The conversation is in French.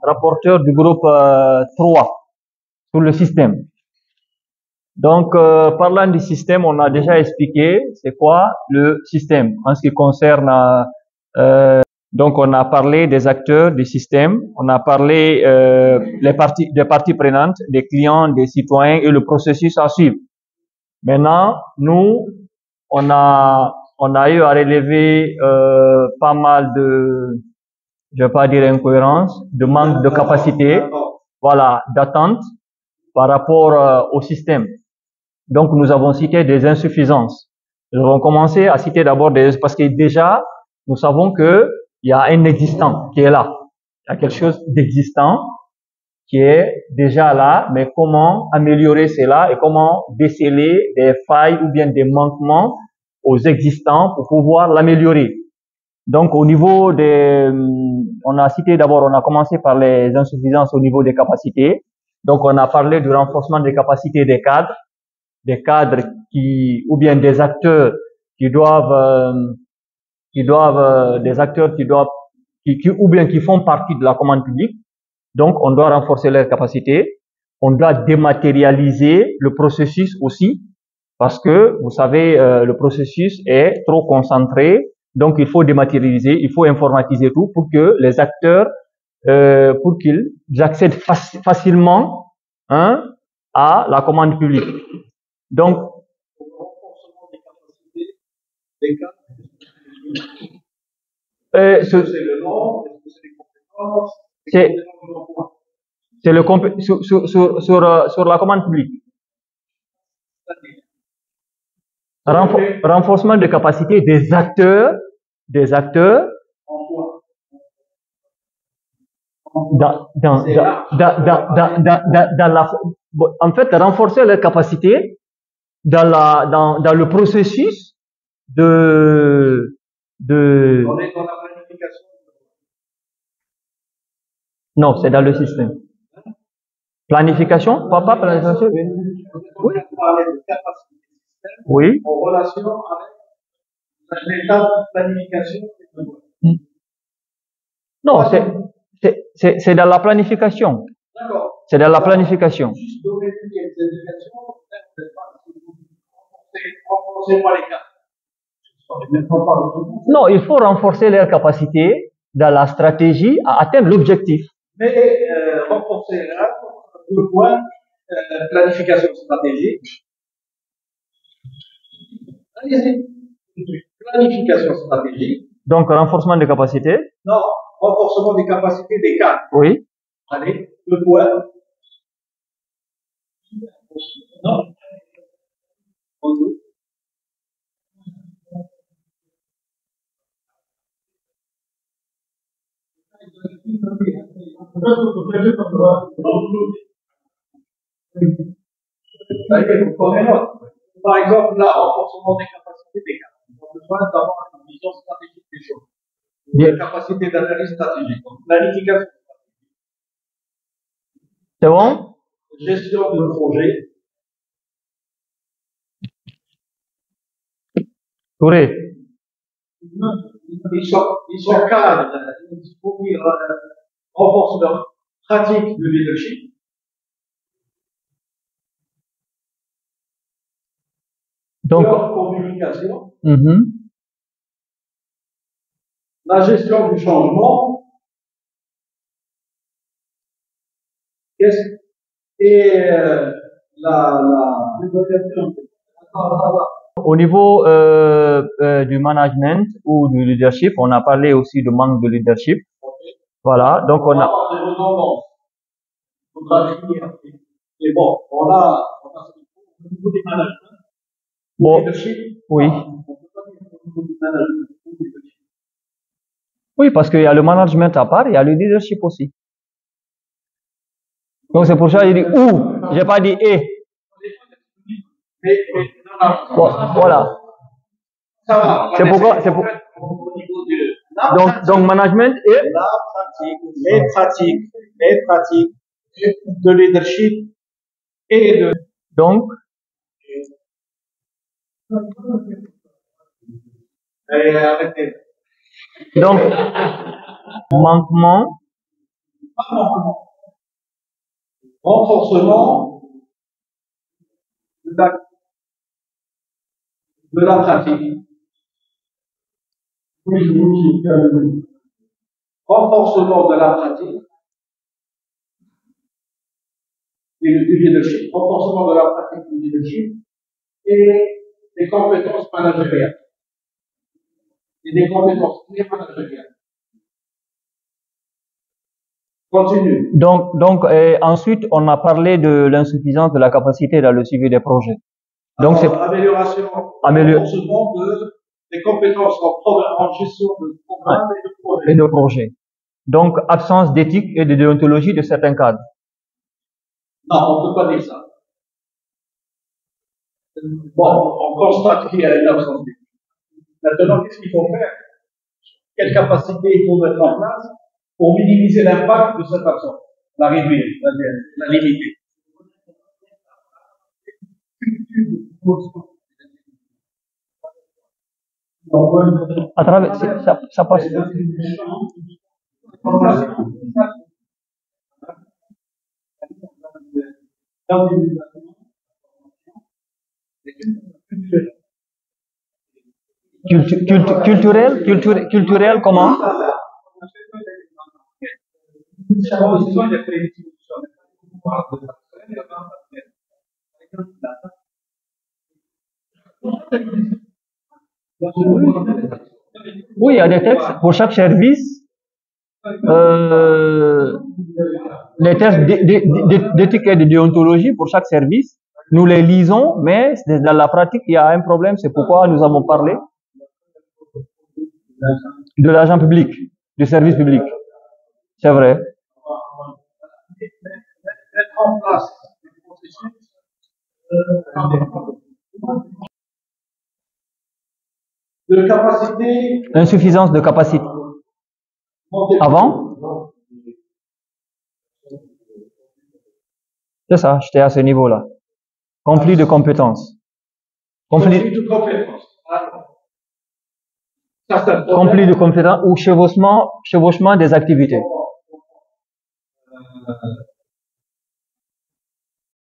rapporteur du groupe 3 sur le système. Donc, parlant du système, on a déjà expliqué c'est quoi le système en ce qui concerne. Donc, on a parlé des acteurs du système, on a parlé des parties prenantes, des clients, des citoyens et le processus à suivre. Maintenant, nous, on a eu à relever pas mal de, je vais pas dire incohérences, de manque de capacité, voilà, d'attente par rapport au système. Donc, nous avons cité des insuffisances. Nous avons commencé à citer d'abord parce que déjà, nous savons que il y a un existant qui est là. Il y a quelque chose d'existant qui est déjà là, mais comment améliorer cela et comment déceler des failles ou bien des manquements aux existants pour pouvoir l'améliorer. Donc, au niveau des, on a cité d'abord, on a commencé par les insuffisances au niveau des capacités. Donc, on a parlé du renforcement des capacités des cadres qui, ou bien des acteurs qui doivent, des acteurs qui doivent, ou bien qui font partie de la commande publique. Donc, on doit renforcer leurs capacités. On doit dématérialiser le processus aussi, parce que, vous savez, le processus est trop concentré. Donc, il faut dématérialiser, il faut informatiser tout pour que les acteurs, pour qu'ils accèdent facilement à la commande publique. Donc, c'est le sur la commande publique. Renforcement de capacité des acteurs en fait, renforcer leurs capacités dans le processus de non, c'est dans le système. Planification, pas planification. Oui. Oui. En relation avec l'état de planification. Non, c'est dans la planification. D'accord. C'est dans la planification. Juste donner quelques indications, renforcez-moi les cas. Non, il faut renforcer leurs capacités dans la stratégie à atteindre l'objectif. Mais renforcer le point planification stratégique. Allez-y. Planification stratégique. Donc, renforcement des capacités. Non, renforcement des capacités des cadres. Oui. Allez, le point. Non. Par exemple, là, renforcement des capacités des cadres. On a besoin d'avoir une vision stratégique des choses. Des capacités d'analyse stratégique. Donc, planification stratégique. C'est bon? Gestion de projet. Touré. Ils sont cadres. Il faut qu'ils renforcent leur pratique de leadership. Donc, leur communication. La gestion du changement. Et au niveau du management ou du leadership, on a parlé aussi de manque de leadership. Okay. Voilà, donc on a. Mais bon, on a au niveau des managements. Bon, Leadership. oui. On peut pas dire au niveau du management. Oui, parce qu'il y a le management à part, il y a le leadership aussi. Donc c'est pour ça que j'ai dit ou, j'ai pas dit et. Bon, voilà. C'est pourquoi, donc management et les pratiques de leadership et de donc arrêtez. Donc manquement Renforcement de la pratique. Renforcement de la pratique et du leadership. Renforcement de la pratique du leadership et des compétences managériales. Et des compétences managériales. Continue. Donc ensuite, on a parlé de l'insuffisance de la capacité dans le suivi des projets. Donc, c'est amélioration, renforcement des compétences en gestion de programmes et de projets. Donc, absence d'éthique et de déontologie de certains cadres. Non, on ne peut pas dire ça. Bon, on constate qu'il y a une absence d'éthique. Maintenant, qu'est-ce qu'il faut faire? Quelle capacité il faut mettre en place pour minimiser l'impact de cette absence? La réduire, la limiter. À travers, ça passe. Culturel, comment? Oui, il y a des textes pour chaque service. Les tests d'éthique et de déontologie pour chaque service. Nous les lisons, mais dans la pratique, il y a un problème. C'est pourquoi nous avons parlé de l'agent public, du service public. C'est vrai. Mettre en place des processus de capacité. Insuffisance de capacité. Avant? C'est ça, j'étais à ce niveau-là. Conflit de compétences. Conflit de compétences. Conflit de compétences ou chevauchement des activités.